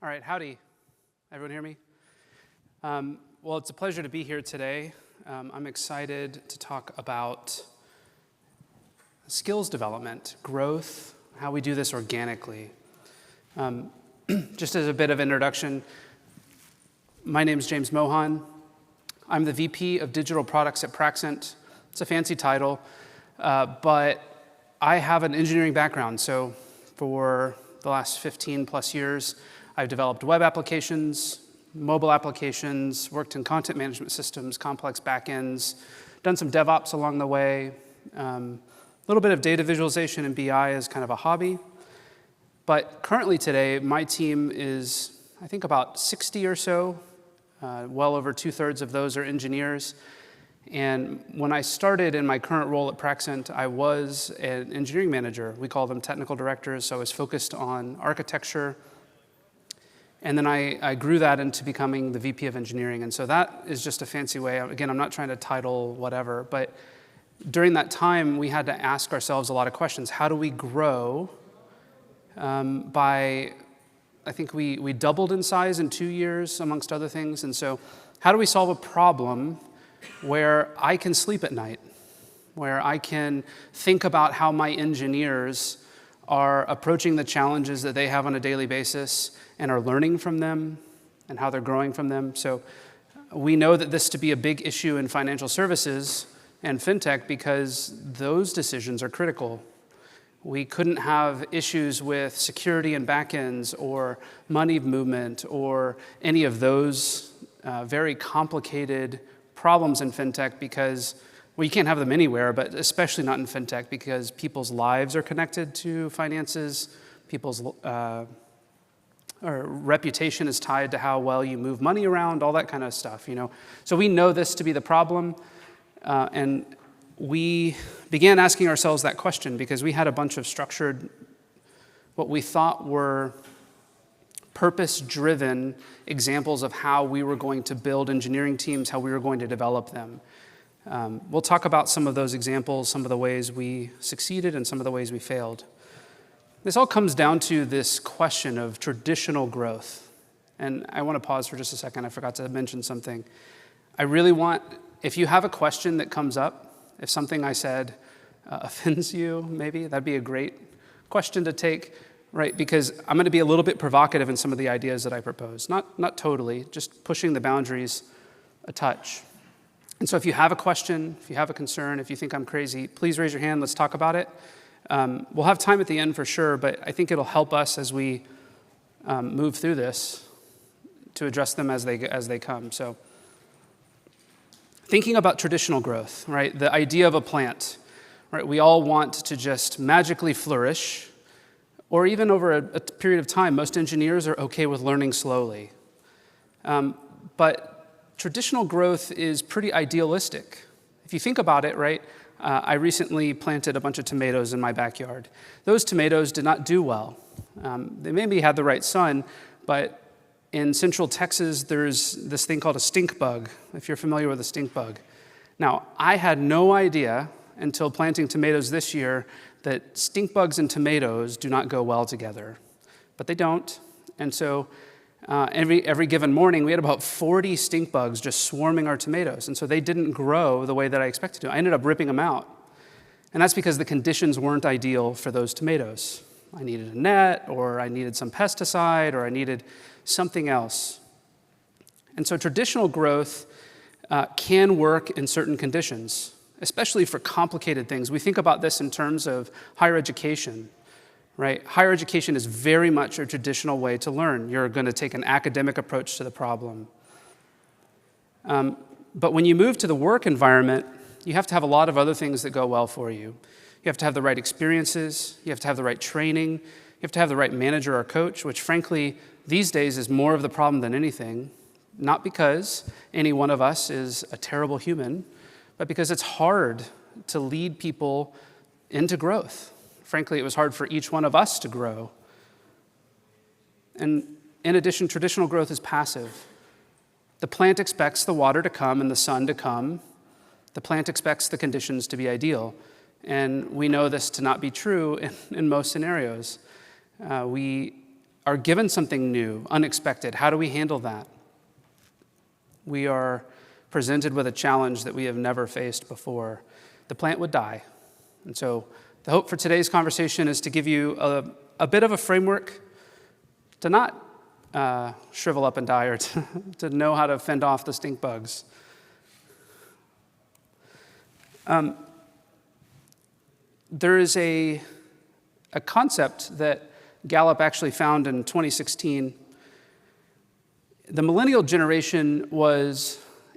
All right, howdy. Everyone hear me? Well, it's a pleasure to be here today. I'm excited to talk about skills development, growth, how we do this organically. Just as a bit of introduction, my name is James Moughon. I'm the VP of Digital Products at Praxent. It's a fancy title, but I have an engineering background. So for the last 15 plus years, I've developed web applications, mobile applications, worked in content management systems, complex backends, done some DevOps along the way, a little bit of data visualization and BI as kind of a hobby. But currently today, my team is, I think, about 60 or so. Well over 2/3 of those are engineers. And when I started in my current role at Praxent, I was an engineering manager. We call them technical directors, so I was focused on architecture. And then I grew that into becoming the VP of engineering. And so that is just a fancy way. Again, I'm not trying to title whatever, but during that time, we had to ask ourselves a lot of questions. How do we grow I think we doubled in size in 2 years, amongst other things. And so how do we solve a problem where I can sleep at night, where I can think about how my engineers are approaching the challenges that they have on a daily basis and are learning from them and how they're growing from them. So we know that this to be a big issue in financial services and fintech because those decisions are critical. We couldn't have issues with security and backends or money movement or any of those very complicated problems in fintech because, well, you can't have them anywhere, but especially not in fintech because people's lives are connected to finances, people's or reputation is tied to how well you move money around, all that kind of stuff, you know. So we know this to be the problem, and we began asking ourselves that question because we had a bunch of structured, what we thought were purpose-driven examples of how we were going to build engineering teams, how we were going to develop them. We'll talk about some of those examples, some of the ways we succeeded and some of the ways we failed. This all comes down to this question of traditional growth. And I want to pause for just a second. I forgot to mention something. I really want, if you have a question that comes up, if something I said offends you, maybe, that'd be a great question to take, right? Because I'm going to be a little bit provocative in some of the ideas that I propose. Not totally, just pushing the boundaries a touch. And so if you have a question, if you have a concern, if you think I'm crazy, please raise your hand. Let's talk about it. We'll have time at the end for sure, but I think it'll help us as we move through this to address them as they come. So thinking about traditional growth, right? The idea of a plant, right? We all want to just magically flourish, or even over a period of time. Most engineers are okay with learning slowly. But traditional growth is pretty idealistic. If you think about it, right? I recently planted a bunch of tomatoes in my backyard. Those tomatoes did not do well. They maybe had the right sun, but in central Texas, there's this thing called a stink bug, if you're familiar with a stink bug. Now, I had no idea until planting tomatoes this year that stink bugs and tomatoes do not go well together, but they don't. And so every given morning, we had about 40 stink bugs just swarming our tomatoes. And so they didn't grow the way that I expected to. I ended up ripping them out. And that's because the conditions weren't ideal for those tomatoes. I needed a net, or I needed some pesticide, or I needed something else. And so traditional growth can work in certain conditions, especially for complicated things. We think about this in terms of higher education. Right? Higher education is very much a traditional way to learn. You're going to take an academic approach to the problem. But when you move to the work environment, you have to have a lot of other things that go well for you. You have to have the right experiences. You have to have the right training. You have to have the right manager or coach, which frankly, these days is more of the problem than anything. Not because any one of us is a terrible human, but because it's hard to lead people into growth. Frankly, it was hard for each one of us to grow. And in addition, traditional growth is passive. The plant expects the water to come and the sun to come. The plant expects the conditions to be ideal. And we know this to not be true in most scenarios. We are given something new, unexpected. How do we handle that? We are presented with a challenge that we have never faced before. The plant would die. And so the hope for today's conversation is to give you a bit of a framework to not shrivel up and die, or to know how to fend off the stink bugs. There is a concept that Gallup actually found in 2016. The millennial generation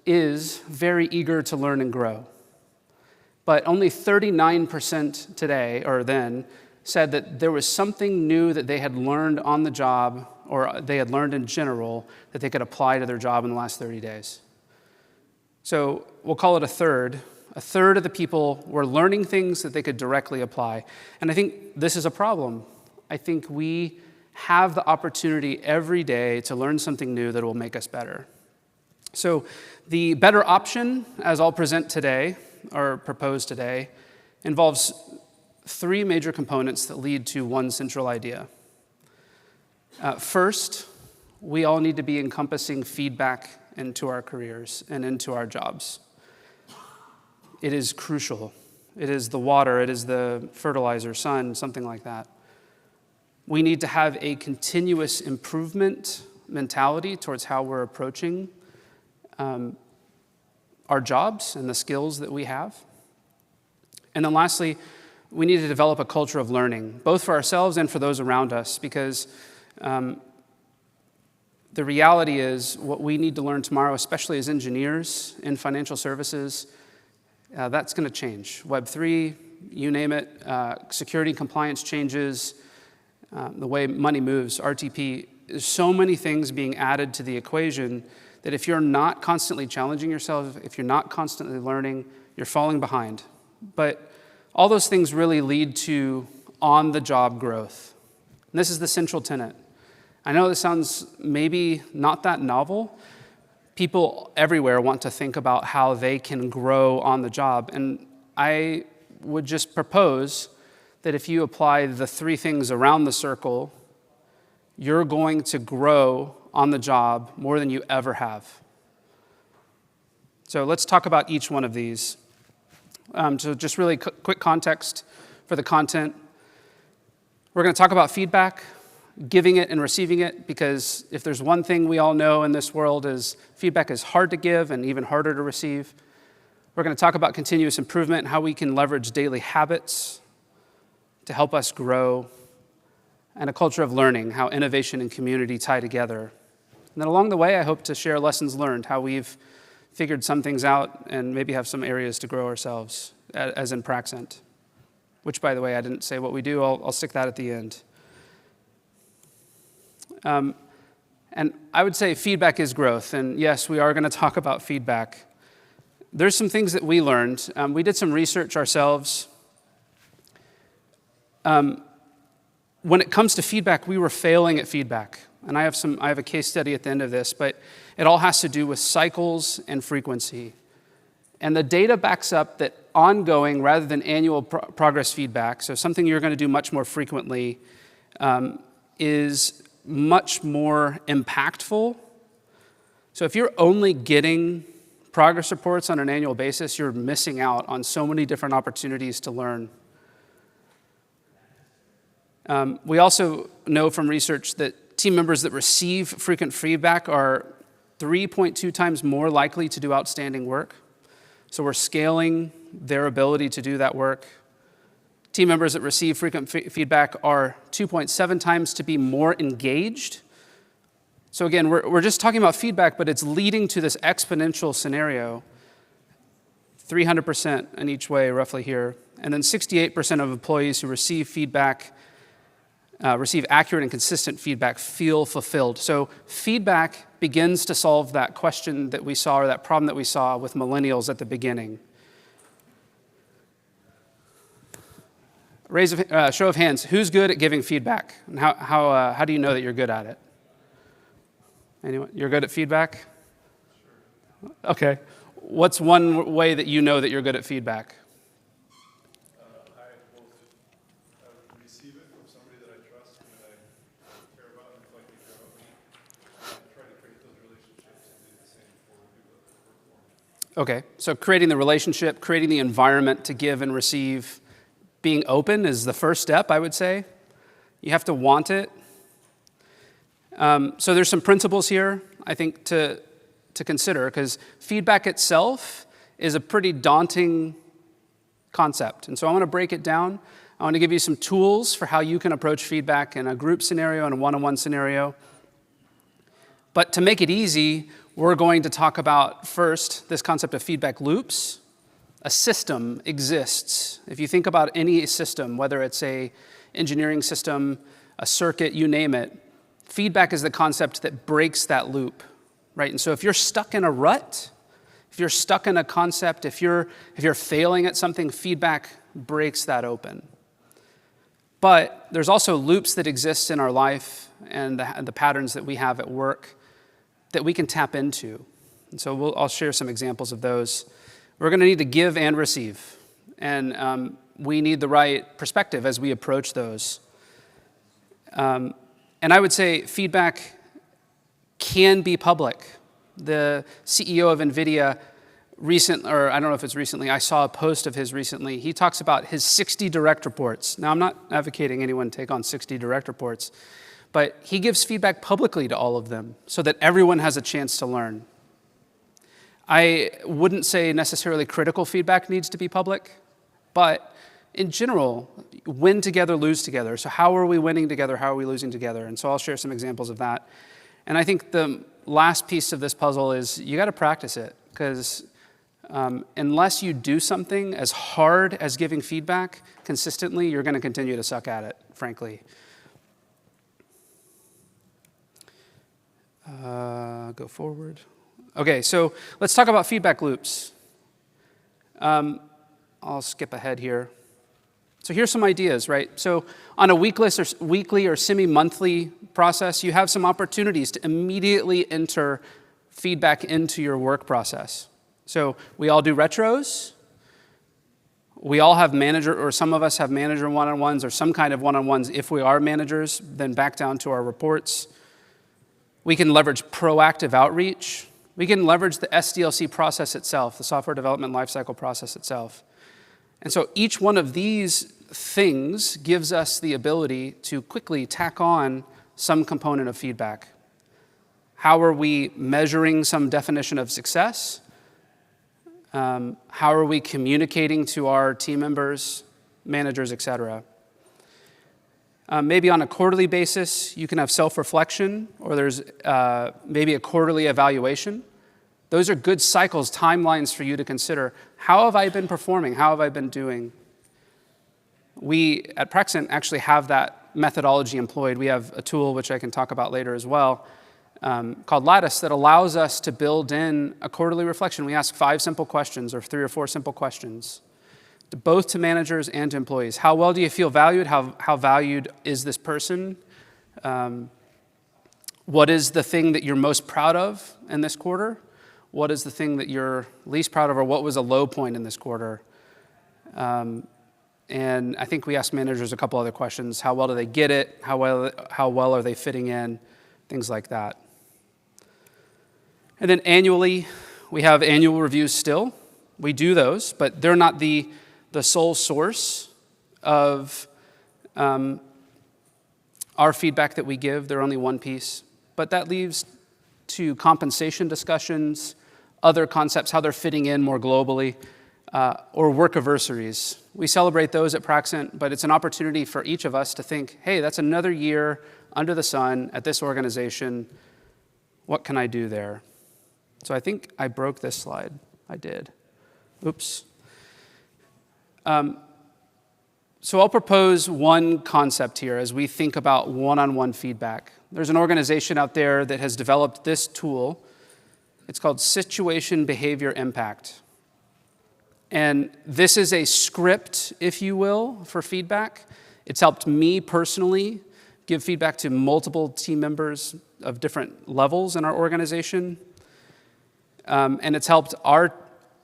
is very eager to learn and grow. But only 39% today, or then, said that there was something new that they had learned on the job, or they had learned in general, that they could apply to their job in the last 30 days. So we'll call it a third. A third of the people were learning things that they could directly apply. And I think this is a problem. I think we have the opportunity every day to learn something new that will make us better. So the better option, as I'll present today, or propose today, involves three major components that lead to one central idea. First, we all need to be encompassing feedback into our careers and into our jobs. It is crucial. It is the water, it is the fertilizer, sun, something like that. We need to have a continuous improvement mentality towards how we're approaching our jobs and the skills that we have. And then lastly, we need to develop a culture of learning, both for ourselves and for those around us, because the reality is what we need to learn tomorrow, especially as engineers in financial services, that's going to change. Web3, you name it, security compliance changes, the way money moves, RTP, there's so many things being added to the equation that if you're not constantly challenging yourself, if you're not constantly learning, you're falling behind. But all those things really lead to on-the-job growth. And this is the central tenet. I know this sounds maybe not that novel. People everywhere want to think about how they can grow on the job. And I would just propose that if you apply the three things around the circle, you're going to grow on the job more than you ever have. So let's talk about each one of these. So just really quick context for the content. We're going to talk about feedback, giving it and receiving it, because if there's one thing we all know in this world is feedback is hard to give and even harder to receive. We're going to talk about continuous improvement and how we can leverage daily habits to help us grow, and a culture of learning, how innovation and community tie together. And then along the way, I hope to share lessons learned, how we've figured some things out and maybe have some areas to grow ourselves, as in Praxent, which, by the way, I didn't say what we do. I'll stick that at the end. And I would say feedback is growth. And yes, we are going to talk about feedback. There's some things that we learned. We did some research ourselves. When it comes to feedback, we were failing at feedback. And I have a case study at the end of this, but it all has to do with cycles and frequency. And the data backs up that ongoing rather than annual progress feedback, so something you're going to do much more frequently, is much more impactful. So if you're only getting progress reports on an annual basis, you're missing out on so many different opportunities to learn. We also know from research that team members that receive frequent feedback are 3.2 times more likely to do outstanding work. So we're scaling their ability to do that work. Team members that receive frequent feedback are 2.7 times to be more engaged. So again, we're just talking about feedback, but it's leading to this exponential scenario, 300% in each way roughly here. And then 68% of employees who receive feedback, receive accurate and consistent feedback, feel fulfilled. So feedback begins to solve that question that we saw, or that problem that we saw with millennials at the beginning. Show of hands, who's good at giving feedback? And how do you know that you're good at it? Anyone? You're good at feedback? Sure. Okay. What's one way that you know that you're good at feedback? I will receive it from somebody that I trust and that I care about and Okay, so creating the relationship, creating the environment to give and receive, being open is the first step, I would say. You have to want it. So there's some principles here, I think, to consider, because feedback itself is a pretty daunting concept. And so I want to break it down. I want to give you some tools for how you can approach feedback in a group scenario and a one-on-one scenario. But to make it easy, we're going to talk about first this concept of feedback loops. A system exists. If you think about any system, whether it's an engineering system, a circuit, you name it, feedback is the concept that breaks that loop, right? And so if you're stuck in a rut, if you're stuck in a concept, if you're failing at something, feedback breaks that open. But there's also loops that exist in our life and the patterns that we have at work that we can tap into. And so I'll share some examples of those. We're going to need to give and receive. And we need the right perspective as we approach those. And I would say feedback can be public. The CEO of NVIDIA or I don't know if it's recently, I saw a post of his recently. He talks about his 60 direct reports. Now, I'm not advocating anyone take on 60 direct reports, but he gives feedback publicly to all of them so that everyone has a chance to learn. I wouldn't say necessarily critical feedback needs to be public, but in general, win together, lose together. So how are we winning together? How are we losing together? And so I'll share some examples of that. And I think the last piece of this puzzle is you got to practice it, because unless you do something as hard as giving feedback consistently, you're going to continue to suck at it, frankly. Go forward. Okay, so let's talk about feedback loops. I'll skip ahead here. So here's some ideas, right? So on a weekly or semi-monthly process, you have some opportunities to immediately enter feedback into your work process. So we all do retros. We all have manager, or some of us have manager one-on-ones or some kind of one-on-ones if we are managers, then back down to our reports. We can leverage proactive outreach. We can leverage the SDLC process itself, the software development lifecycle process itself. And so each one of these things gives us the ability to quickly tack on some component of feedback. How are we measuring some definition of success? How are we communicating to our team members, managers, et cetera? Maybe on a quarterly basis, you can have self-reflection, or there's maybe a quarterly evaluation. Those are good cycles, timelines for you to consider. How have I been performing? How have I been doing? We at Praxent actually have that methodology employed. We have a tool, which I can talk about later as well, called Lattice, that allows us to build in a quarterly reflection. We ask 5 simple questions or 3 or 4 simple questions, both to managers and to employees. How well do you feel valued? How valued is this person? What is the thing that you're most proud of in this quarter? What is the thing that you're least proud of, or what was a low point in this quarter? And I think we asked managers a couple other questions. How well do they get it? How well are they fitting in? Things like that. And then annually, we have annual reviews still. We do those, but they're not the sole source of our feedback that we give. They're only one piece. But that leaves to compensation discussions, other concepts, how they're fitting in more globally, or work anniversaries. We celebrate those at Praxent, but it's an opportunity for each of us to think, hey, that's another year under the sun at this organization. What can I do there? So I think I broke this slide. I did. Oops. So I'll propose one concept here as we think about one-on-one feedback. There's an organization out there that has developed this tool. It's called Situation Behavior Impact. And this is a script, if you will, for feedback. It's helped me personally give feedback to multiple team members of different levels in our organization. And it's helped our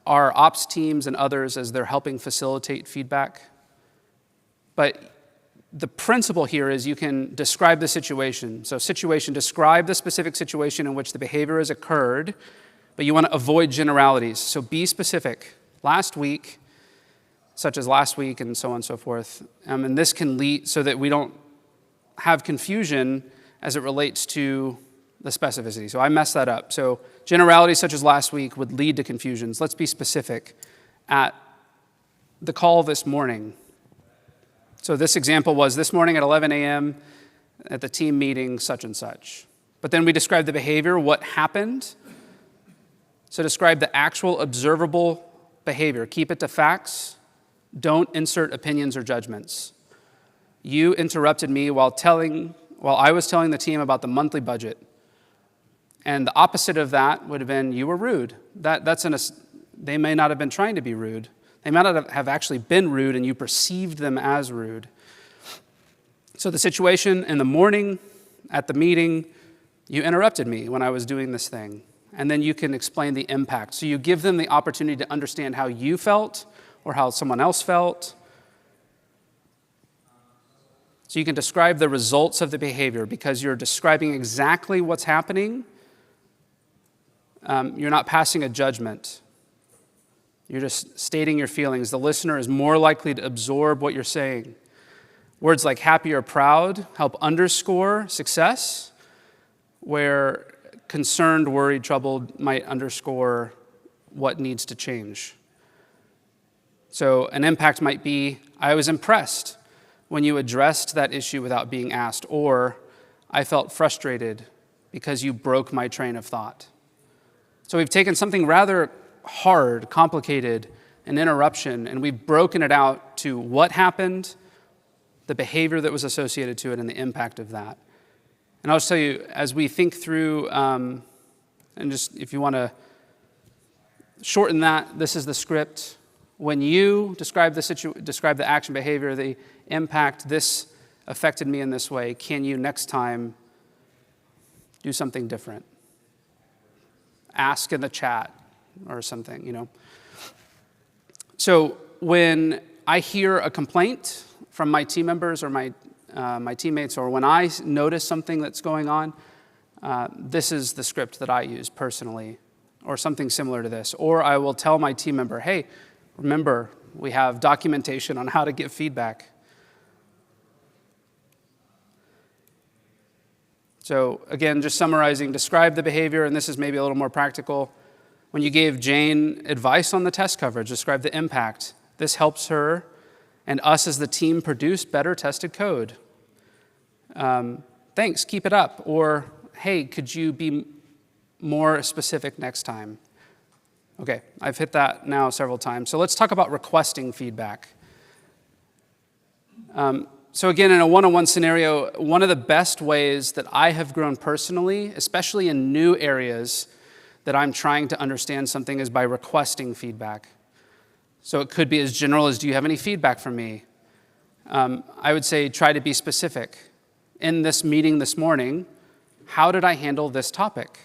ops teams and others as they're helping facilitate feedback. But the principle here is you can describe the situation. So situation, describe the specific situation in which the behavior has occurred. but you want to avoid generalities. So be specific. Last week, such as last week and so on and so forth. And this can lead so that we don't have confusion as it relates to the specificity. So I messed that up. So generalities such as last week would lead to confusions. Let's be specific. At the call this morning. So this example was this morning at 11 a.m. at the team meeting, such and such. But then we described the behavior, what happened. So describe the actual observable behavior. Keep it to facts. Don't insert opinions or judgments. You interrupted me while I was telling the team about the monthly budget. And the opposite of that would have been you were rude. They may not have been trying to be rude. They might not have actually been rude and you perceived them as rude. So the situation in the morning at the meeting, you interrupted me when I was doing this thing. And then you can explain the impact. So you give them the opportunity to understand how you felt or how someone else felt. So you can describe the results of the behavior because you're describing exactly what's happening. You're not passing a judgment. You're just stating your feelings. The listener is more likely to absorb what you're saying. Words like happy or proud help underscore success, where concerned, worried, troubled might underscore what needs to change. So an impact might be, I was impressed when you addressed that issue without being asked, or I felt frustrated because you broke my train of thought. So we've taken something rather hard, complicated, an interruption, and we've broken it out to what happened, the behavior that was associated to it, and the impact of that. And I'll just tell you, as we think through, and just if you want to shorten that, this is the script. When you describe the action behavior, the impact, this affected me in this way, can you next time do something different? Ask in the chat or something, So when I hear a complaint from my team members or my teammates, or when I notice something that's going on, this is the script that I use personally, or something similar to this. Or I will tell my team member, hey, remember, we have documentation on how to give feedback. So again, just summarizing, describe the behavior, and this is maybe a little more practical. When you gave Jane advice on the test coverage, describe the impact. This helps her and us as the team produce better tested code. Thanks, keep it up. Or, hey, could you be more specific next time? Okay, I've hit that now several times. So let's talk about requesting feedback. So again, in a one-on-one scenario, one of the best ways that I have grown personally, especially in new areas that I'm trying to understand something, is by requesting feedback. So it could be as general as, do you have any feedback for me? I would say try to be specific. In this meeting this morning, how did I handle this topic?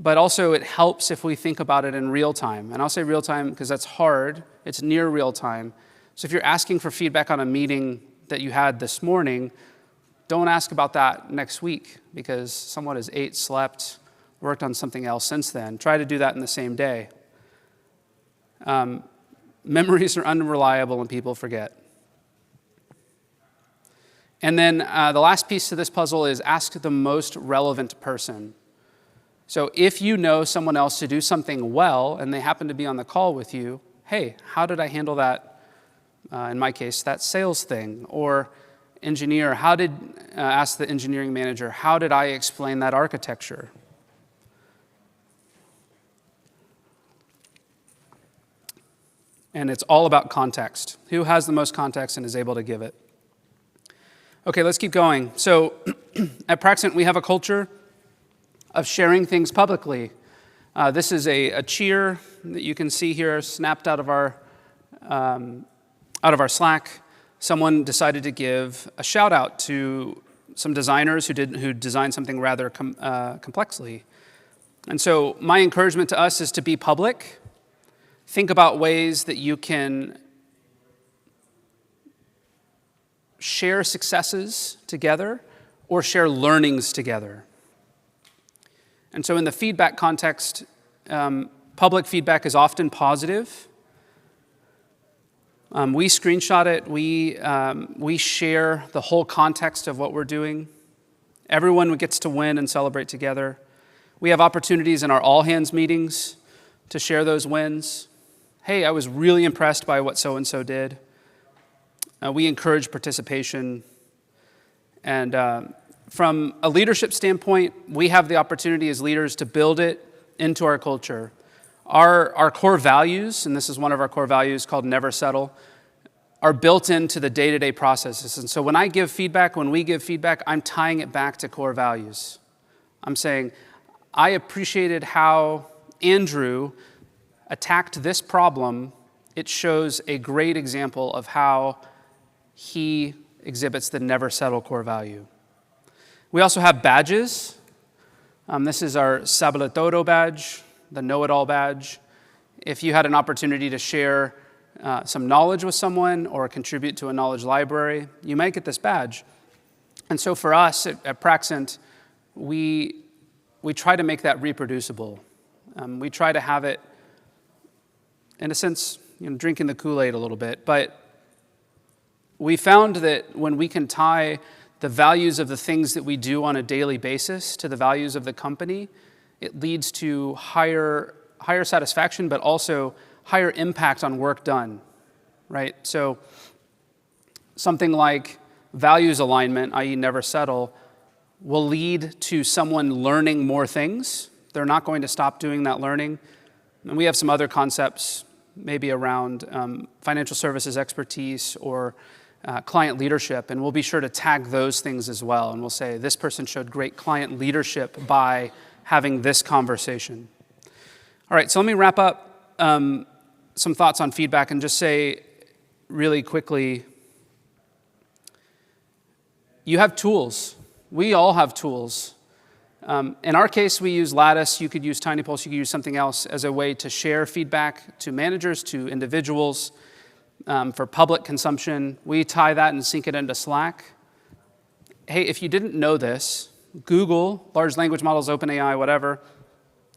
But also it helps if we think about it in real time. And I'll say real time because that's hard. It's near real time. So if you're asking for feedback on a meeting that you had this morning, don't ask about that next week because someone has ate, slept, worked on something else since then. Try to do that in the same day. Memories are unreliable and people forget. And then the last piece to this puzzle is ask the most relevant person. So if you know someone else to do something well and they happen to be on the call with you, hey, how did I handle that? In my case, that sales thing. Or engineer, ask the engineering manager, how did I explain that architecture? And it's all about context. Who has the most context and is able to give it? Okay, let's keep going. So at Praxent, we have a culture of sharing things publicly. This is a cheer that you can see here snapped out of our Slack. Someone decided to give a shout out to some designers who designed something rather complexly. And so my encouragement to us is to be public. Think about ways that you can share successes together or share learnings together. And so in the feedback context, public feedback is often positive. We screenshot it. We share the whole context of what we're doing. Everyone gets to win and celebrate together. We have opportunities in our all-hands meetings to share those wins. Hey, I was really impressed by what so-and-so did. We encourage participation. And from a leadership standpoint, we have the opportunity as leaders to build it into our culture. Our core values, and this is one of our core values called never settle, are built into the day-to-day processes. And so when we give feedback, I'm tying it back to core values. I'm saying, I appreciated how Andrew attacked this problem. It shows a great example of how he exhibits the never settle core value. We also have badges. This is our Sabele Todo badge, the know-it-all badge. If you had an opportunity to share some knowledge with someone or contribute to a knowledge library, you might get this badge. And so for us at Praxent, we try to make that reproducible. We try to have it, in a sense, drinking the Kool-Aid a little bit, but we found that when we can tie the values of the things that we do on a daily basis to the values of the company, it leads to higher satisfaction, but also higher impact on work done, right? So something like values alignment, i.e. never settle, will lead to someone learning more things. They're not going to stop doing that learning. And we have some other concepts, maybe around financial services expertise or client leadership, and we'll be sure to tag those things as well. And we'll say, this person showed great client leadership by having this conversation. All right, so let me wrap up some thoughts on feedback and just say really quickly, you have tools. We all have tools. In our case, we use Lattice. You could use TinyPulse. You could use something else as a way to share feedback to managers, to individuals, for public consumption. We tie that and sync it into Slack. Hey, if you didn't know this, Google, large language models, OpenAI, whatever,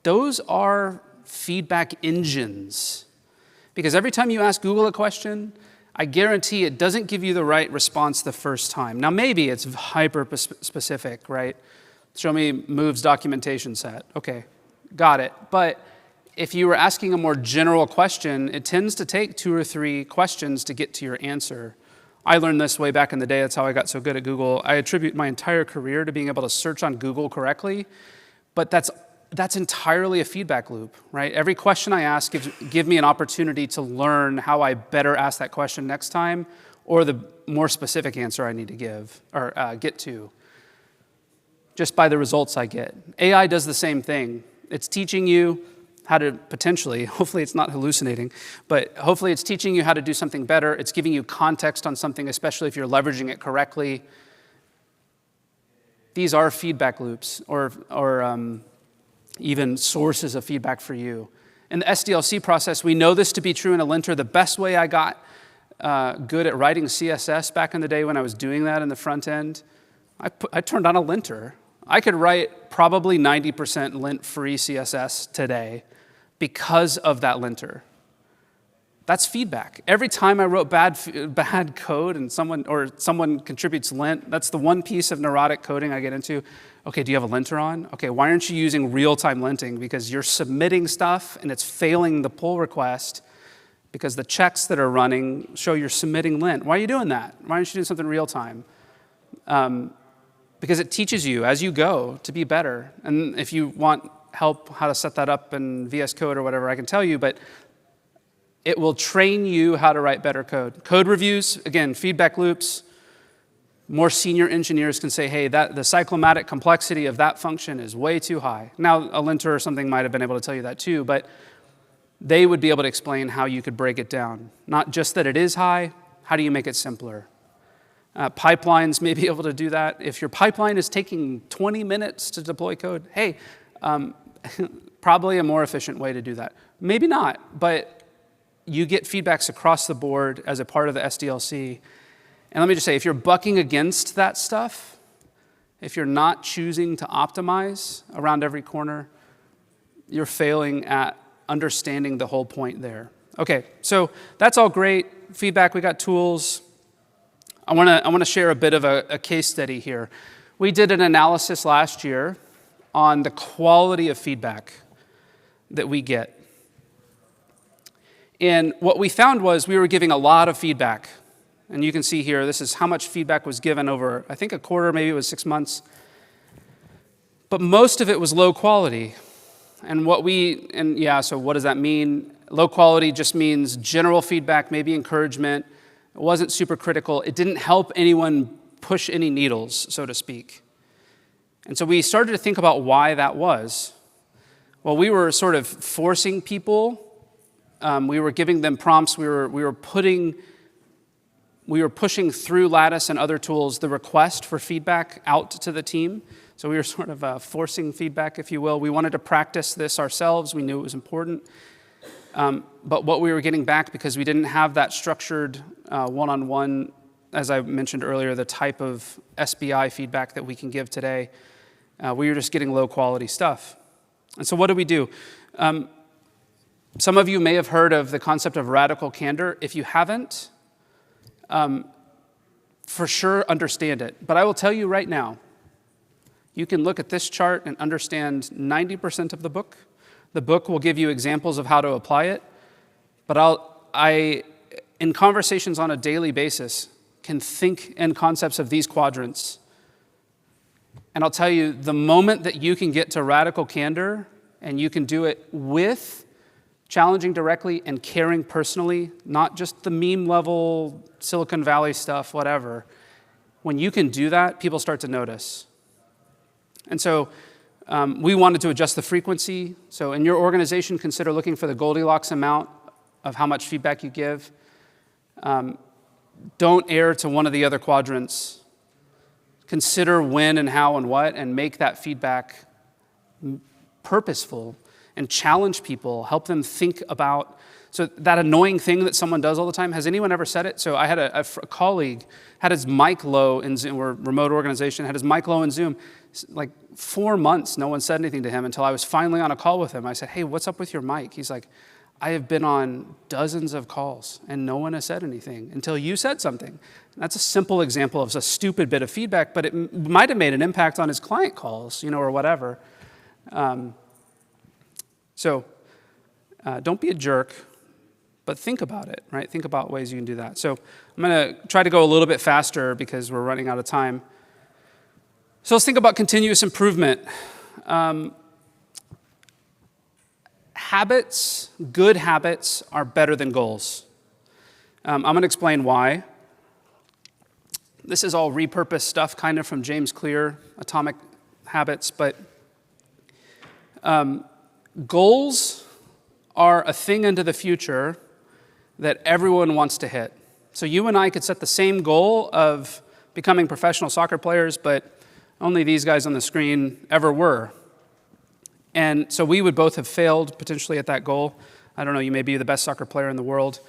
those are feedback engines. Because every time you ask Google a question, I guarantee it doesn't give you the right response the first time. Now, maybe it's hyper-specific, right? Show me Moov's documentation set. Okay, got it. But if you were asking a more general question, it tends to take 2 or 3 questions to get to your answer. I learned this way back in the day. That's how I got so good at Google. I attribute my entire career to being able to search on Google correctly, but that's entirely a feedback loop, right? Every question I ask give me an opportunity to learn how I better ask that question next time, or the more specific answer I need to give or get to, just by the results I get. AI does the same thing. It's teaching you how to potentially, hopefully it's not hallucinating, but hopefully it's teaching you how to do something better. It's giving you context on something, especially if you're leveraging it correctly. These are feedback loops or even sources of feedback for you. In the SDLC process, we know this to be true in a linter. The best way I got good at writing CSS back in the day when I was doing that in the front end, I turned on a linter. I could write probably 90% lint-free CSS today because of that linter. That's feedback. Every time I wrote bad code and someone contributes lint, that's the one piece of neurotic coding I get into. Okay, do you have a linter on? Okay, why aren't you using real-time linting? Because you're submitting stuff and it's failing the pull request because the checks that are running show you're submitting lint. Why are you doing that? Why aren't you doing something real-time? Because it teaches you as you go to be better. And if you want help how to set that up in VS Code or whatever, I can tell you, but it will train you how to write better code. Code reviews, again, feedback loops. More senior engineers can say, hey, the cyclomatic complexity of that function is way too high. Now, a linter or something might have been able to tell you that too, but they would be able to explain how you could break it down. Not just that it is high, how do you make it simpler? Pipelines may be able to do that. If your pipeline is taking 20 minutes to deploy code, hey, probably a more efficient way to do that. Maybe not, but you get feedbacks across the board as a part of the SDLC. And let me just say, if you're bucking against that stuff, if you're not choosing to optimize around every corner, you're failing at understanding the whole point there. Okay, so that's all great. Feedback, we got tools. I want to share a bit of a case study here. We did an analysis last year on the quality of feedback that we get. And what we found was we were giving a lot of feedback. And you can see here, this is how much feedback was given over, I think a quarter, maybe it was 6 months. But most of it was low quality. So what does that mean? Low quality just means general feedback, maybe encouragement. It wasn't super critical. It didn't help anyone push any needles, so to speak. And so we started to think about why that was. Well, we were sort of forcing people. We were giving them prompts. We were pushing through Lattice and other tools the request for feedback out to the team. So we were sort of forcing feedback, if you will. We wanted to practice this ourselves. We knew it was important. But what we were getting back, because we didn't have that structured one-on-one, as I mentioned earlier, the type of SBI feedback that we can give today, we were just getting low-quality stuff. And so what do we do? Some of you may have heard of the concept of radical candor. If you haven't, for sure understand it. But I will tell you right now, you can look at this chart and understand 90% of the book. The book will give you examples of how to apply it. But in conversations on a daily basis, can think in concepts of these quadrants. And I'll tell you, the moment that you can get to radical candor, and you can do it with challenging directly and caring personally, not just the meme level, Silicon Valley stuff, whatever. When you can do that, people start to notice. And so we wanted to adjust the frequency. So in your organization, consider looking for the Goldilocks amount of how much feedback you give. Don't err to one of the other quadrants. Consider when and how and what, and make that feedback purposeful and challenge people, help them think about. So that annoying thing that someone does all the time, has anyone ever said it? So I had a colleague, had his mic low in Zoom, we're a remote organization, had his mic low in Zoom. Like 4 months, no one said anything to him until I was finally on a call with him. I said, hey, what's up with your mic? He's like, I have been on dozens of calls and no one has said anything until you said something. That's a simple example of a stupid bit of feedback, but it might have made an impact on his client calls, or whatever. So don't be a jerk, but think about it, right? Think about ways you can do that. So I'm going to try to go a little bit faster because we're running out of time. So let's think about continuous improvement. Habits, good habits, are better than goals. I'm going to explain why. This is all repurposed stuff, kind of from James Clear, Atomic Habits, but goals are a thing into the future that everyone wants to hit. So you and I could set the same goal of becoming professional soccer players, but only these guys on the screen ever were. And so we would both have failed potentially at that goal. I don't know, you may be the best soccer player in the world.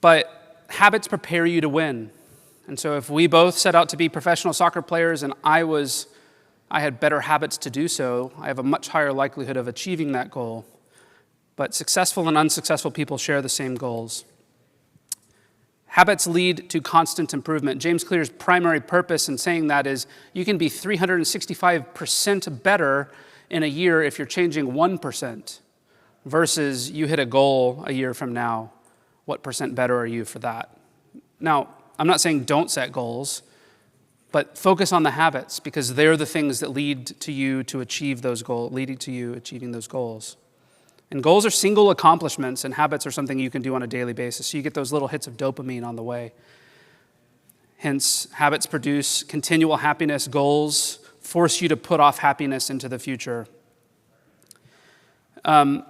But habits prepare you to win. And so if we both set out to be professional soccer players and I had better habits to do so, I have a much higher likelihood of achieving that goal. But successful and unsuccessful people share the same goals. Habits lead to constant improvement. James Clear's primary purpose in saying that is you can be 365% better in a year if you're changing 1%, versus you hit a goal a year from now. What percent better are you for that? Now, I'm not saying don't set goals, but focus on the habits, because they're the things that lead to you to achieve those goals, leading to you achieving those goals. And goals are single accomplishments, and habits are something you can do on a daily basis. So you get those little hits of dopamine on the way. Hence, habits produce continual happiness. Goals force you to put off happiness into the future. So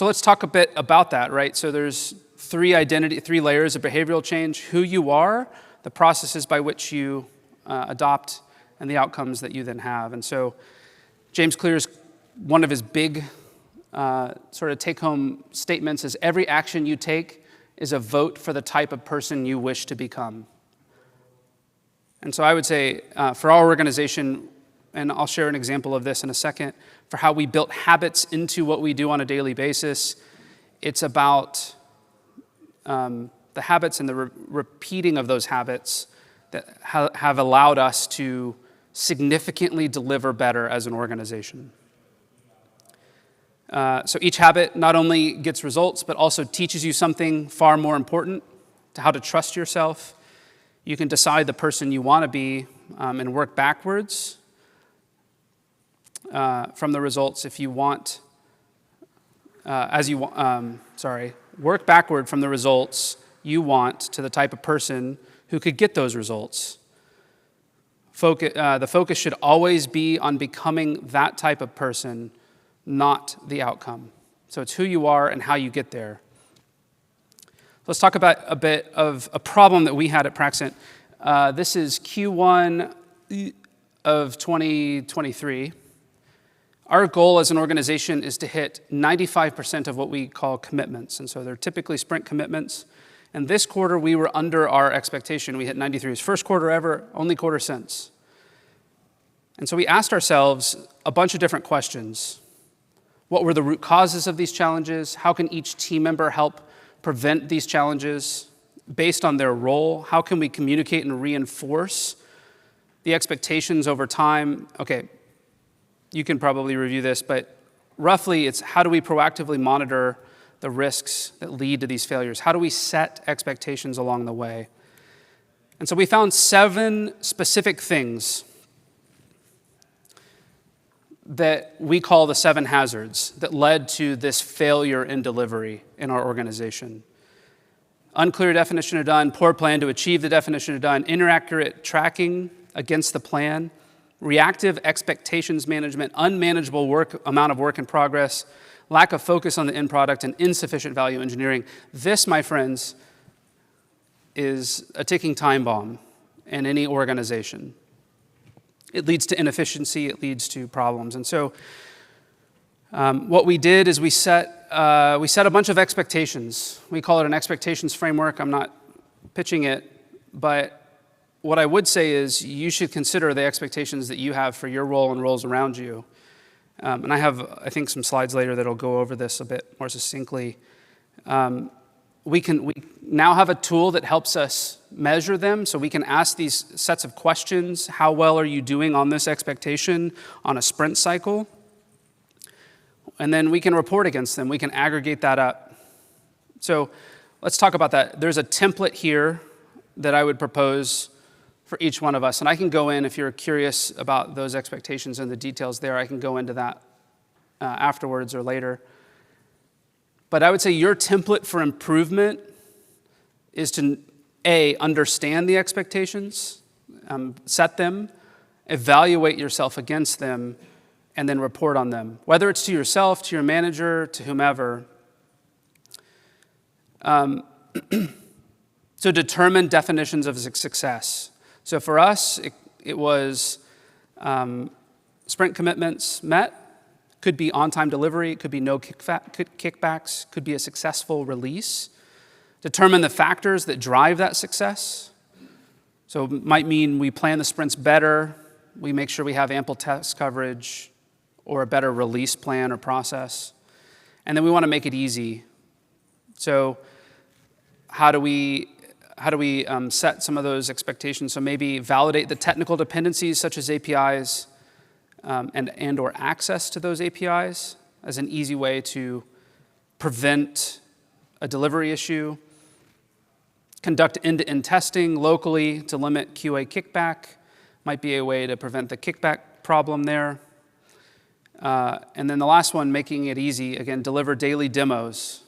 let's talk a bit about that, right? So there's three layers of behavioral change: who you are, the processes by which you adopt, and the outcomes that you then have. And so James Clear's, one of his big sort of take-home statements is every action you take is a vote for the type of person you wish to become. And so I would say for our organization, and I'll share an example of this in a second, for how we built habits into what we do on a daily basis, it's about the habits and the repeating of those habits that have allowed us to significantly deliver better as an organization. So each habit not only gets results, but also teaches you something far more important, to how to trust yourself. You can decide the person you want to be and work backwards from the results if you want, work backward from the results you want to the type of person who could get those results. The focus should always be on becoming that type of person, not the outcome. So it's who you are and how you get there. Let's talk about a bit of a problem that we had at Praxent. This is Q1 of 2023. Our goal as an organization is to hit 95% of what we call commitments. And so they're typically sprint commitments. And this quarter, we were under our expectation. We hit 93. It was first quarter ever, only quarter since. And so we asked ourselves a bunch of different questions. What were the root causes of these challenges? How can each team member help prevent these challenges based on their role? How can we communicate and reinforce the expectations over time? Okay, you can probably review this, but roughly it's how do we proactively monitor the risks that lead to these failures? How do we set expectations along the way? And so we found 7 specific things that we call the 7 hazards that led to this failure in delivery in our organization. Unclear definition of done, poor plan to achieve the definition of done, inaccurate tracking against the plan, reactive expectations management, unmanageable amount of work in progress, lack of focus on the end product, and insufficient value engineering. This, my friends, is a ticking time bomb in any organization. It leads to inefficiency, it leads to problems. And so what we did is we set a bunch of expectations. We call it an expectations framework. I'm not pitching it, but what I would say is you should consider the expectations that you have for your role and roles around you. And I have, I think, some slides later that'll go over this a bit more succinctly. We now have a tool that helps us measure them, so we can ask these sets of questions. How well are you doing on this expectation on a sprint cycle? And then we can report against them. We can aggregate that up. So let's talk about that. There's a template here that I would propose for each one of us. And I can go in, if you're curious about those expectations and the details there, I can go into that afterwards or later. But I would say your template for improvement is to, A, understand the expectations, set them, evaluate yourself against them, and then report on them, whether it's to yourself, to your manager, to whomever. So determine definitions of success. So for us, it was sprint commitments met. Could be on-time delivery, it could be no kickbacks, could be a successful release. Determine the factors that drive that success. So it might mean we plan the sprints better, we make sure we have ample test coverage, or a better release plan or process. And then we want to make it easy. So how do we set some of those expectations? So maybe validate the technical dependencies such as APIs, and or access to those APIs as an easy way to prevent a delivery issue. Conduct end-to-end testing locally to limit QA kickback. Might be a way to prevent the kickback problem there. And then the last one, making it easy, again, deliver daily demos.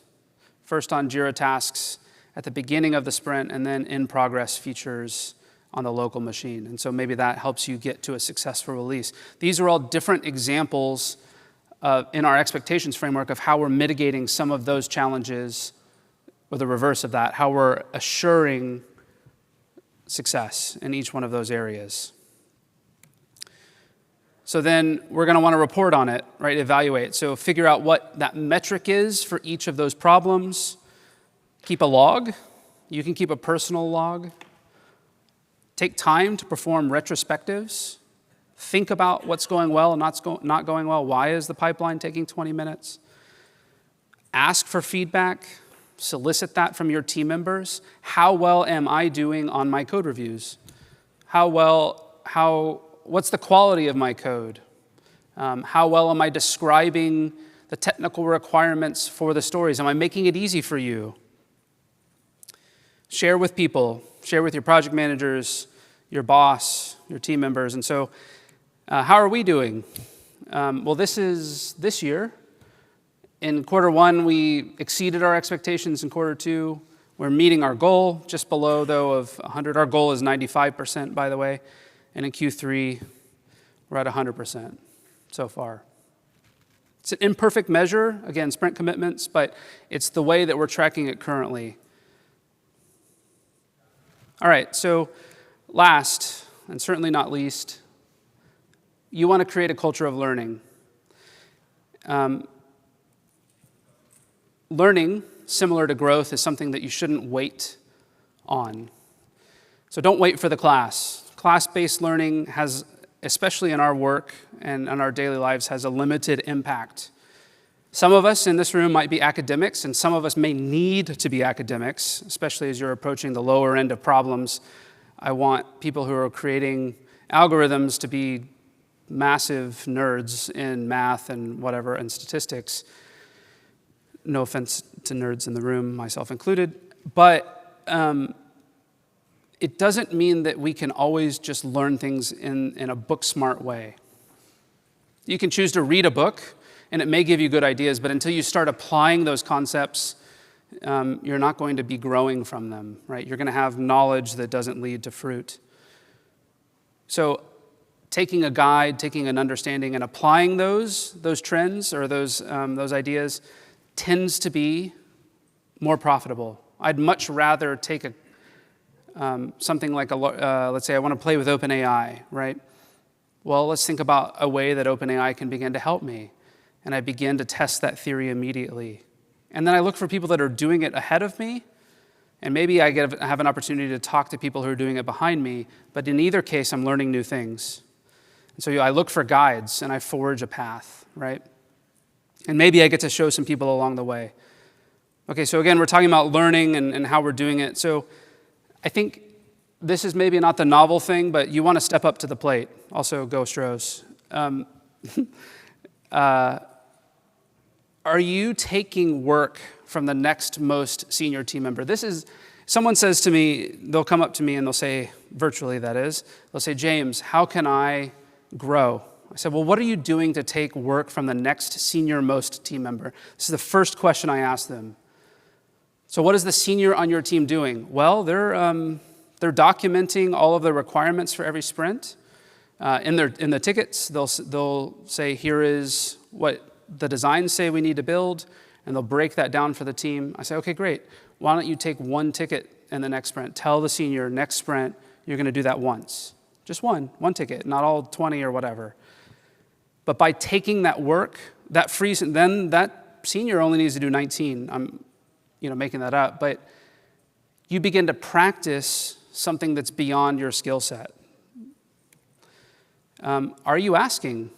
First on Jira tasks at the beginning of the sprint, and then in-progress features on the local machine. And so maybe that helps you get to a successful release. These are all different examples in our expectations framework of how we're mitigating some of those challenges, or the reverse of that, how we're assuring success in each one of those areas. So then we're going to want to report on it, right? Evaluate. So figure out what that metric is for each of those problems. Keep a log. You can keep a personal log. Take time to perform retrospectives. Think about what's going well and not going well. Why is the pipeline taking 20 minutes? Ask for feedback. Solicit that from your team members. How well am I doing on my code reviews? What's the quality of my code? How well am I describing the technical requirements for the stories? Am I making it easy for you? Share with people. Share with your project managers, your boss, your team members. And so, how are we doing? Well, this year. In quarter one, we exceeded our expectations. In quarter two, we're meeting our goal, just below, though, of 100. Our goal is 95%, by the way. And in Q3, we're at 100% so far. It's an imperfect measure, again, sprint commitments, but it's the way that we're tracking it currently. All right, so last, and certainly not least, you want to create a culture of learning. Learning, similar to growth, is something that you shouldn't wait on. So don't wait for the class. Class-based learning has, especially in our work and in our daily lives, has a limited impact. Some of us in this room might be academics, and some of us may need to be academics, especially as you're approaching the lower end of problems. I want people who are creating algorithms to be massive nerds in math and whatever, and statistics. No offense to nerds in the room, myself included. But it doesn't mean that we can always just learn things in a book-smart way. You can choose to read a book, and it may give you good ideas, but until you start applying those concepts, you're not going to be growing from them, right? You're going to have knowledge that doesn't lead to fruit. So taking a guide, taking an understanding, and applying those trends or those ideas tends to be more profitable. I'd much rather take something like let's say I want to play with OpenAI, right? Well, let's think about a way that OpenAI can begin to help me. And I begin to test that theory immediately. And then I look for people that are doing it ahead of me, and maybe I have an opportunity to talk to people who are doing it behind me, but in either case, I'm learning new things. And so I look for guides, and I forge a path, right? And maybe I get to show some people along the way. Okay, so again, we're talking about learning and how we're doing it. So I think this is maybe not the novel thing, but you want to step up to the plate. Also, go Stros. Are you taking work from the next most senior team member? Someone says to me, they'll come up to me and they'll say, virtually that is, they'll say, James, how can I grow? I said, well, what are you doing to take work from the next senior most team member? This is the first question I ask them. So what is the senior on your team doing? Well, they're documenting all of the requirements for every sprint. In the tickets, they'll say, here is what the designs say we need to build, and they'll break that down for the team. I say, okay, great. Why don't you take one ticket in the next sprint? Tell the senior, next sprint, you're going to do that once. Just one ticket, not all 20 or whatever. But by taking that work, that frees, then that senior only needs to do 19. I'm making that up. But you begin to practice something that's beyond your skill set. Are you asking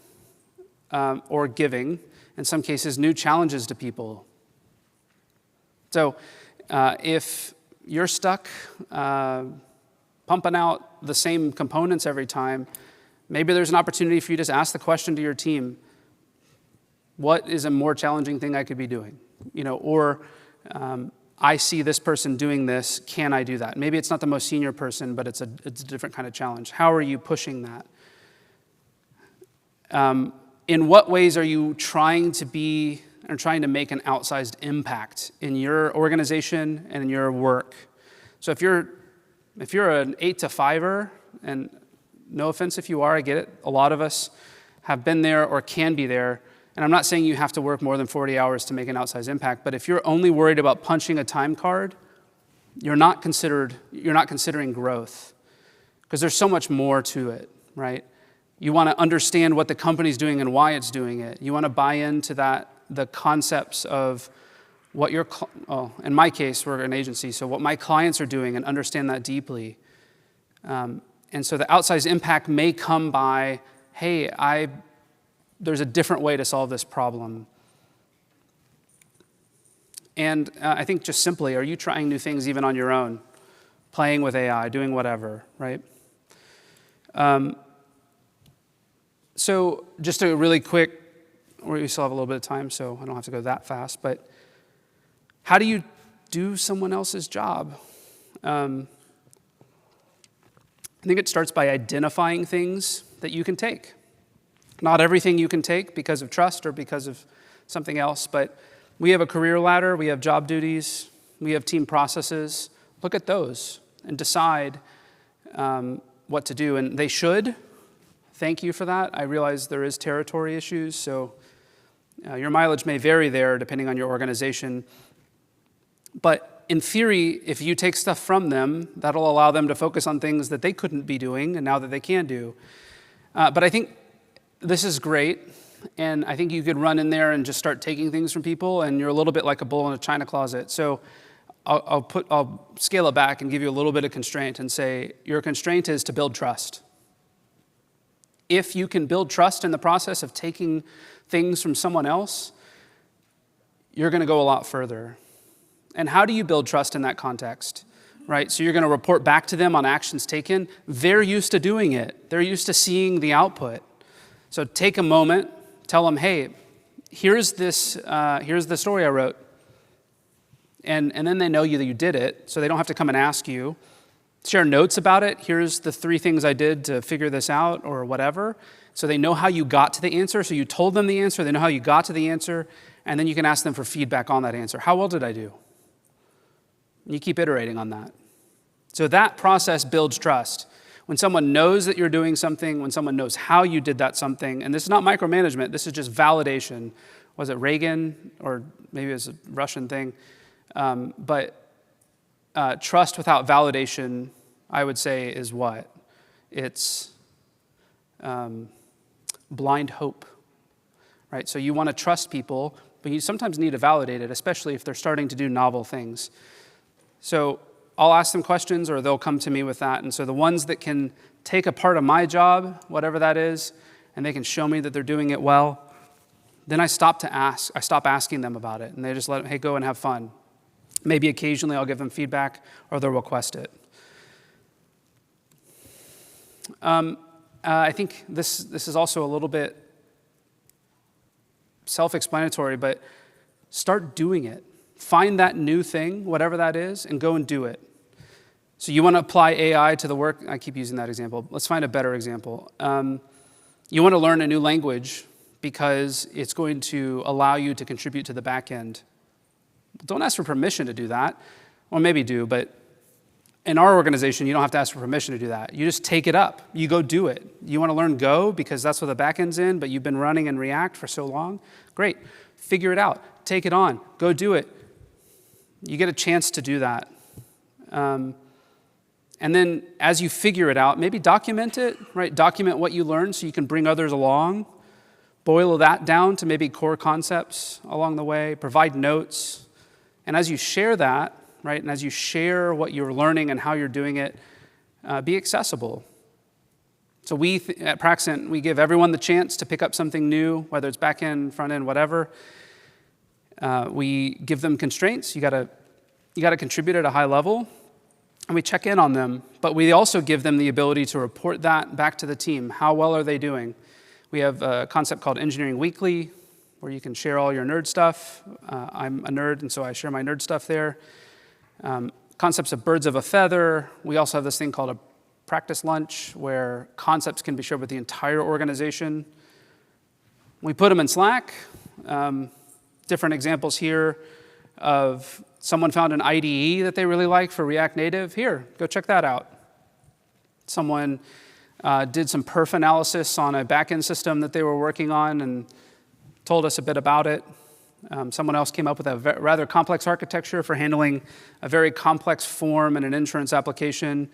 or giving, in some cases, new challenges to people? So if you're stuck pumping out the same components every time, maybe there's an opportunity for you to just ask the question to your team, what is a more challenging thing I could be doing? Or I see this person doing this, can I do that? Maybe it's not the most senior person, but it's a different kind of challenge. How are you pushing that? In what ways are you trying to make an outsized impact in your organization and in your work? So if you're an 8 to 5er, and no offense if you are, I get it. A lot of us have been there or can be there. And I'm not saying you have to work more than 40 hours to make an outsized impact, but if you're only worried about punching a time card, you're not considering growth, because there's so much more to it, right? You want to understand what the company's doing and why it's doing it. You want to buy into the concepts of what in my case, we're an agency, so what my clients are doing, and understand that deeply. And so the outsized impact may come by, hey, there's a different way to solve this problem. And I think just simply, are you trying new things even on your own? Playing with AI, doing whatever, right? So just a really quick, we still have a little bit of time, so I don't have to go that fast, but how do you do someone else's job? I think it starts by identifying things that you can take. Not everything you can take because of trust or because of something else, but we have a career ladder, we have job duties, we have team processes. Look at those and decide what to do, and they should. Thank you for that. I realize there is territory issues, so your mileage may vary there depending on your organization. But in theory, if you take stuff from them, that'll allow them to focus on things that they couldn't be doing and now that they can do. But I think this is great, and I think you could run in there and just start taking things from people, and you're a little bit like a bull in a china closet. So I'll scale it back and give you a little bit of constraint and say your constraint is to build trust. If you can build trust in the process of taking things from someone else, you're going to go a lot further. And how do you build trust in that context, right? So you're going to report back to them on actions taken. They're used to doing it. They're used to seeing the output. So take a moment, tell them, hey, here's the story I wrote. And then they know that you did it, so they don't have to come and ask you. Share notes about it. Here's the 3 things I did to figure this out or whatever. So they know how you got to the answer. So you told them the answer. They know how you got to the answer. And then you can ask them for feedback on that answer. How well did I do? And you keep iterating on that. So that process builds trust. When someone knows that you're doing something, when someone knows how you did that something, and this is not micromanagement, this is just validation. Was it Reagan? Or maybe it was a Russian thing. But trust without validation, I would say, is what? It's blind hope, right? So you want to trust people, but you sometimes need to validate it, especially if they're starting to do novel things. So I'll ask them questions, or they'll come to me with that. And so the ones that can take a part of my job, whatever that is, and they can show me that they're doing it well, then I stop asking them about it, and they just let them, hey, go and have fun. Maybe occasionally I'll give them feedback, or they'll request it. I think this is also a little bit self-explanatory, but start doing it. Find that new thing, whatever that is, and go and do it. So you want to apply AI to the work. I keep using that example. Let's find a better example. You want to learn a new language because it's going to allow you to contribute to the back end. Don't ask for permission to do that. Well, maybe do, but in our organization, you don't have to ask for permission to do that. You just take it up. You go do it. You want to learn Go because that's what the back end's in, but you've been running in React for so long? Great. Figure it out. Take it on. Go do it. You get a chance to do that. And then as you figure it out, maybe document it, right? Document what you learned so you can bring others along. Boil that down to maybe core concepts along the way. Provide notes. And as you share that, right, and as you share what you're learning and how you're doing it, be accessible. So we, at Praxent, we give everyone the chance to pick up something new, whether it's back end, front end, whatever. We give them constraints. You gotta contribute at a high level, and we check in on them. But we also give them the ability to report that back to the team. How well are they doing? We have a concept called Engineering Weekly, where you can share all your nerd stuff. I'm a nerd, and so I share my nerd stuff there. Concepts of birds of a feather. We also have this thing called a practice lunch, where concepts can be shared with the entire organization. We put them in Slack. Different examples here of someone found an IDE that they really like for React Native. Here, go check that out. Someone did some perf analysis on a backend system that they were working on and told us a bit about it. Someone else came up with a rather complex architecture for handling a very complex form in an insurance application,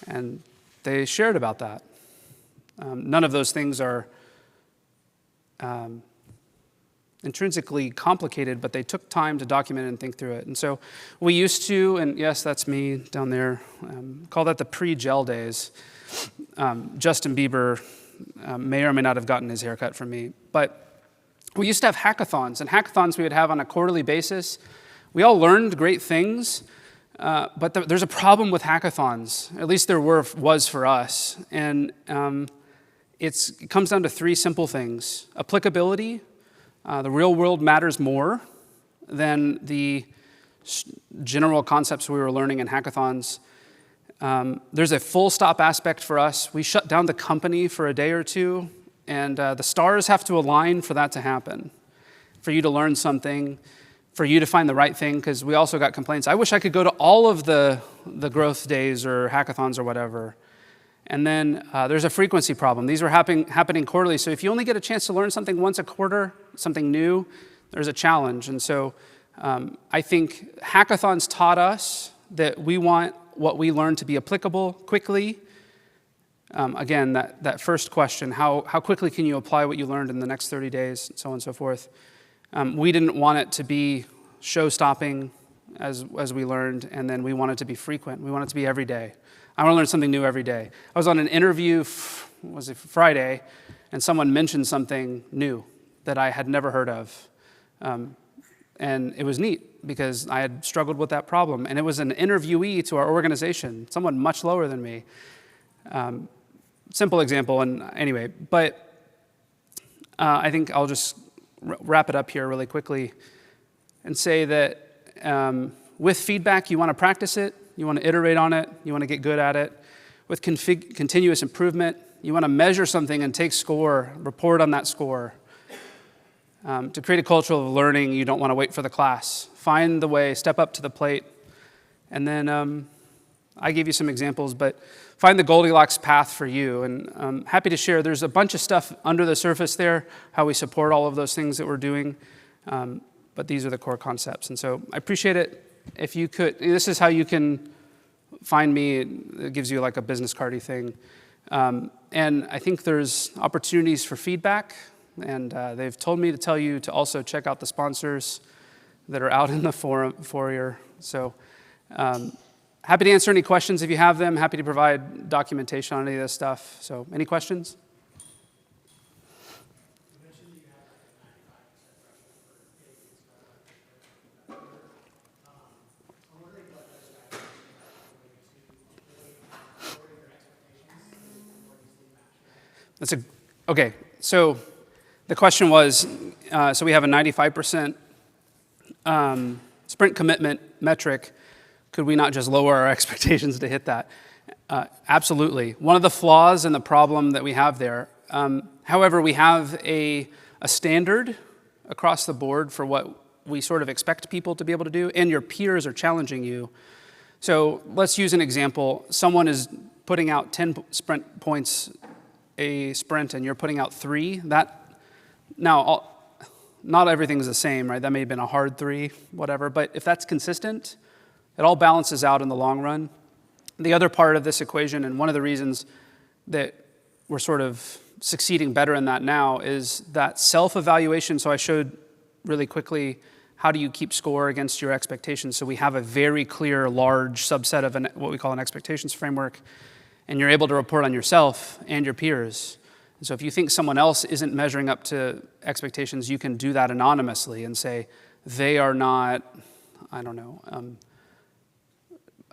and they shared about that. None of those things are intrinsically complicated, but they took time to document and think through it. And so we used to, and yes, that's me down there, call that the pre-gel days. Justin Bieber may or may not have gotten his haircut from me. But we used to have hackathons, and hackathons we would have on a quarterly basis. We all learned great things, but there's a problem with hackathons. At least there was for us. And it comes down to three simple things. Applicability. The real world matters more than the general concepts we were learning in hackathons. There's a full stop aspect for us. We shut down the company for a day or two, and the stars have to align for that to happen, for you to learn something, for you to find the right thing, because we also got complaints. I wish I could go to all of the growth days or hackathons or whatever. And then there's a frequency problem. These were happening quarterly, so if you only get a chance to learn something once a quarter, something new, there's a challenge. And so I think hackathons taught us that we want what we learn to be applicable quickly. Again, that first question, how quickly can you apply what you learned in the next 30 days, and so on and so forth. We didn't want it to be show-stopping as we learned, and then we want it to be frequent. We want it to be every day. I want to learn something new every day. I was on an interview, was it Friday, and someone mentioned something new that I had never heard of. And it was neat because I had struggled with that problem. And it was an interviewee to our organization, someone much lower than me. Simple example, and anyway, but I think I'll just wrap it up here really quickly and say that with feedback, you want to practice it, you want to iterate on it, you want to get good at it. With continuous improvement, you want to measure something and take score, report on that score. To create a culture of learning, you don't want to wait for the class. Find the way, step up to the plate. And then I gave you some examples, but find the Goldilocks path for you. And I'm happy to share, there's a bunch of stuff under the surface there, how we support all of those things that we're doing. But these are the core concepts. And so I appreciate it. If you could, this is how you can find me. It gives you like a business cardy thing. And I think there's opportunities for feedback. And they've told me to tell you to also check out the sponsors that are out in the foyer. So happy to answer any questions if you have them. Happy to provide documentation on any of this stuff. So any questions? You mentioned that you have like a 95% threshold for I'm wondering what those factors are going to lowering your expectations more easily match. Okay. So the question was, so we have a 95% sprint commitment metric. Could we not just lower our expectations to hit that? Absolutely. One of the flaws in the problem that we have there, however, we have a standard across the board for what we sort of expect people to be able to do, and your peers are challenging you. So let's use an example. Someone is putting out 10 sprint points a sprint, and you're putting out 3. Now, not everything's the same, right? That may have been a hard 3, whatever. But if that's consistent, it all balances out in the long run. The other part of this equation, and one of the reasons that we're sort of succeeding better in that now, is that self-evaluation. So I showed really quickly, how do you keep score against your expectations? So we have a very clear, large subset of what we call an expectations framework, and you're able to report on yourself and your peers. And so if you think someone else isn't measuring up to expectations, you can do that anonymously and say, they are not, I don't know,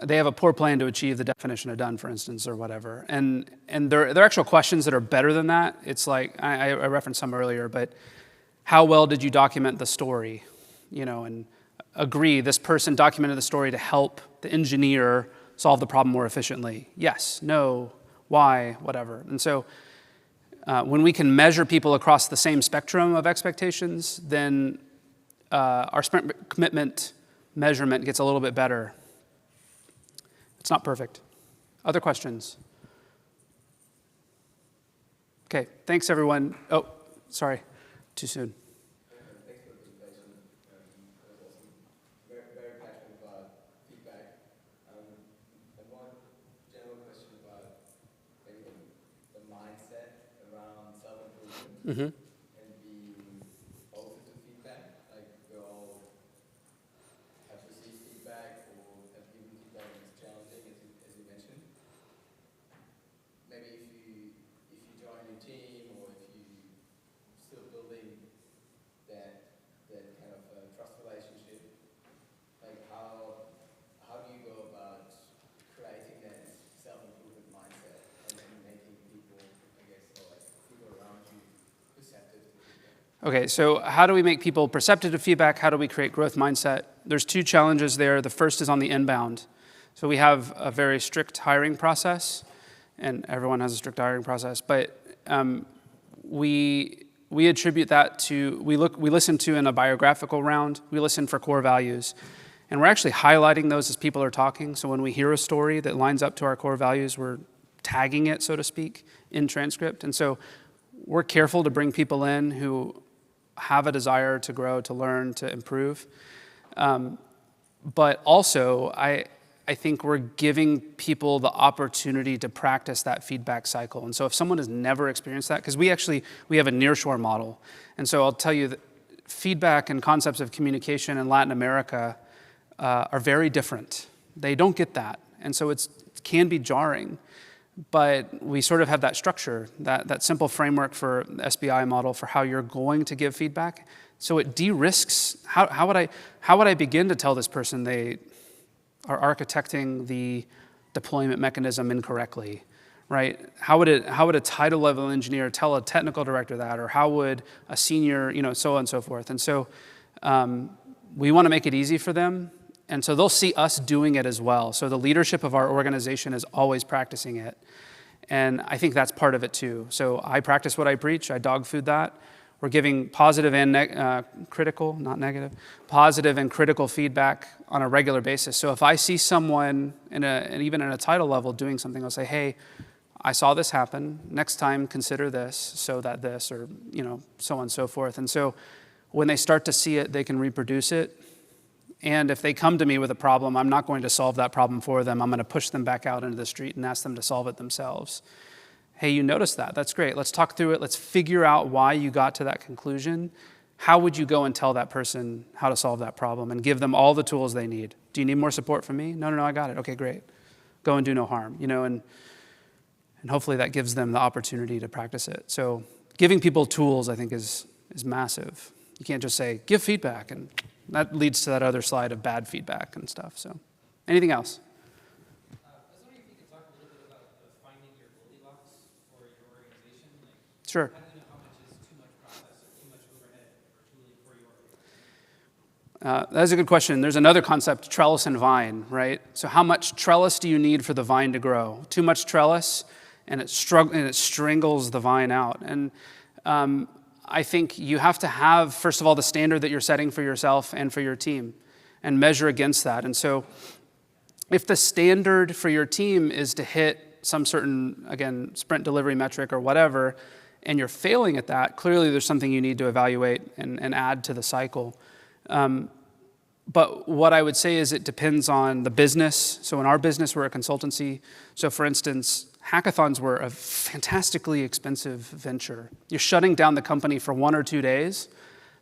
they have a poor plan to achieve the definition of done, for instance, or whatever. And there are actual questions that are better than that. It's like, I referenced some earlier, but how well did you document the story? You know, and agree, this person documented the story to help the engineer solve the problem more efficiently. Yes, no, why, whatever. And so when we can measure people across the same spectrum of expectations, then our sprint commitment measurement gets a little bit better. It's not perfect. Other questions? Okay, thanks everyone. Oh, sorry, too soon. Thanks for the presentation. That was awesome. Very passionate about feedback. And one general question about maybe the mindset around self-improvement and being open to feedback. Like we all have received feedback or have given feedback and it's challenging, as you mentioned. Okay, so how do we make people perceptive to feedback? How do we create growth mindset? There's two challenges there. The first is on the inbound. So we have a very strict hiring process, and everyone has a strict hiring process, but we attribute that to, we listen to in a biographical round, we listen for core values, and we're actually highlighting those as people are talking. So when we hear a story that lines up to our core values, we're tagging it, so to speak, in transcript. And so we're careful to bring people in who have a desire to grow, to learn, to improve. But also, I think we're giving people the opportunity to practice that feedback cycle. And so if someone has never experienced that, because we have a nearshore model. And so I'll tell you that feedback and concepts of communication in Latin America are very different. They don't get that. And so it can be jarring. But we sort of have that structure, that simple framework for the SBI model for how you're going to give feedback. So it de-risks, how would I begin to tell this person they are architecting the deployment mechanism incorrectly, right? How would a title level engineer tell a technical director that, or how would a senior, so on and so forth. And so we want to make it easy for them. And so they'll see us doing it as well. So the leadership of our organization is always practicing it. And I think that's part of it too. So I practice what I preach. I dog food that. We're giving positive and critical, not negative, positive and critical feedback on a regular basis. So if I see someone even in a title level doing something, I'll say, hey, I saw this happen. Next time, consider this, so that this, or so on and so forth. And so when they start to see it, they can reproduce it. And if they come to me with a problem, I'm not going to solve that problem for them. I'm going to push them back out into the street and ask them to solve it themselves. Hey, you noticed that. That's great. Let's talk through it. Let's figure out why you got to that conclusion. How would you go and tell that person how to solve that problem and give them all the tools they need? Do you need more support from me? No, I got it. Okay, great. Go and do no harm. And hopefully that gives them the opportunity to practice it. So giving people tools, I think, is massive. You can't just say, give feedback, and that leads to that other slide of bad feedback and stuff. So, anything else? I was wondering if you could talk a little bit about finding your Goldilocks for your organization. Sure. How do you know how much is too much process or too much overhead or tooling for your organization? That's a good question. There's another concept, trellis and vine, right? So how much trellis do you need for the vine to grow? Too much trellis, and it strangles the vine out. And I think you have to have, first of all, the standard that you're setting for yourself and for your team and measure against that. And so if the standard for your team is to hit some certain, again, sprint delivery metric or whatever, and you're failing at that, clearly there's something you need to evaluate and add to the cycle. But what I would say is it depends on the business. So in our business, we're a consultancy. So for instance, hackathons were a fantastically expensive venture. You're shutting down the company for 1 or 2 days.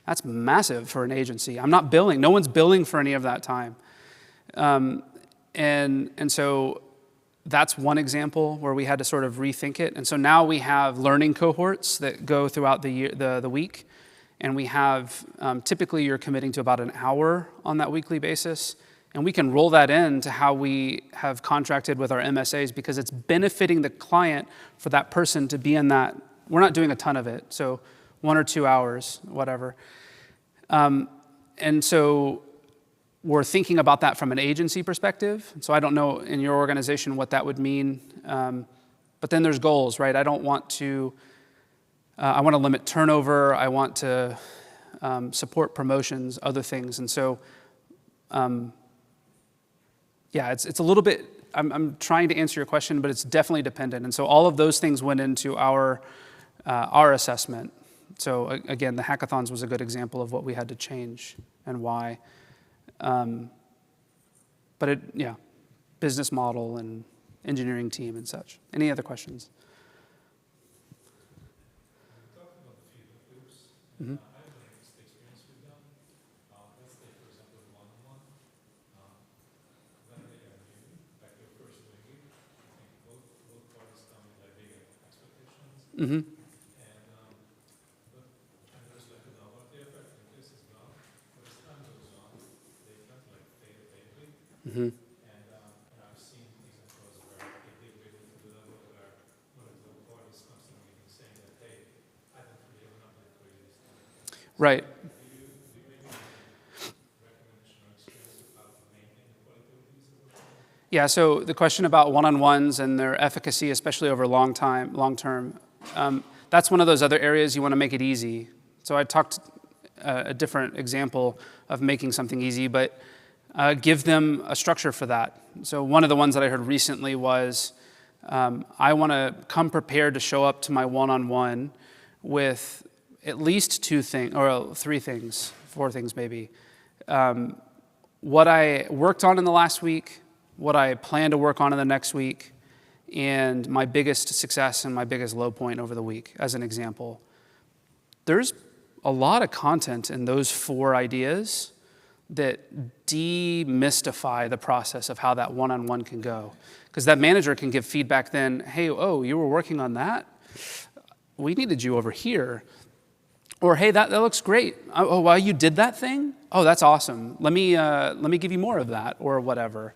That's massive for an agency. I'm not billing. No one's billing for any of that time. And so that's one example where we had to sort of rethink it. And so now we have learning cohorts that go throughout the week. And we have, typically you're committing to about an hour on that weekly basis. And we can roll that into how we have contracted with our MSAs because it's benefiting the client for that person to be in that. We're not doing a ton of it, so 1 or 2 hours, whatever. And so we're thinking about that from an agency perspective. So I don't know in your organization what that would mean. But then there's goals, right? I want to limit turnover. I want to support promotions, other things. And so yeah, it's a little bit, I'm trying to answer your question, but it's definitely dependent. And so all of those things went into our assessment. So again, the hackathons was a good example of what we had to change and why. But business model and engineering team and such. Any other questions? Talking about the feedback loops, Mm-hmm. I have a mixed experience with them. Let's take, for example, the one-on-one. When they are new, like you're first doing it, I think both parties come with like bigger expectations. Mm-hmm. And there's like a novelty effect in this as well. But as time goes on, they kind of like fade away. Mm-hmm. And I've seen examples where it degraded to the level where one of the parties comes to me saying that, hey, I don't really have an update for you this time. Right. Yeah, so the question about one-on-ones and their efficacy, especially over long term, that's one of those other areas you want to make it easy. So I talked a different example of making something easy, but give them a structure for that. So one of the ones that I heard recently was, I want to come prepared to show up to my one-on-one with at least 2 things, or 3 things, 4 things maybe. What I worked on in the last week, what I plan to work on in the next week, and my biggest success and my biggest low point over the week, as an example. There's a lot of content in those 4 ideas that demystify the process of how that one-on-one can go. Because that manager can give feedback then, hey, oh, you were working on that? We needed you over here. Or, hey, that looks great. Oh, well, you did that thing? Oh, that's awesome. Let me give you more of that, or whatever.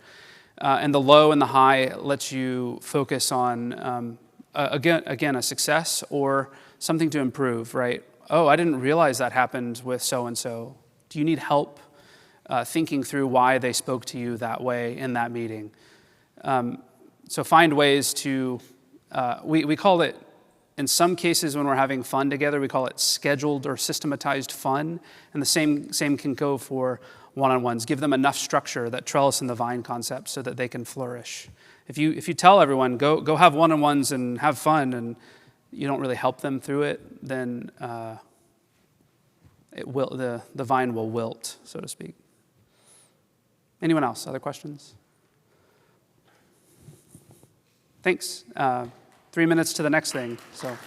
And the low and the high lets you focus on, again, a success or something to improve, right? Oh, I didn't realize that happened with so-and-so. Do you need help thinking through why they spoke to you that way in that meeting? So find ways to, we call it, in some cases when we're having fun together, we call it scheduled or systematized fun. And the same can go for one-on-ones. Give them enough structure, that trellis and the vine concept, so that they can flourish. If you tell everyone, go have one-on-ones and have fun, and you don't really help them through it, then the vine will wilt, so to speak. Anyone else? Other questions? Thanks. 3 minutes to the next thing. So.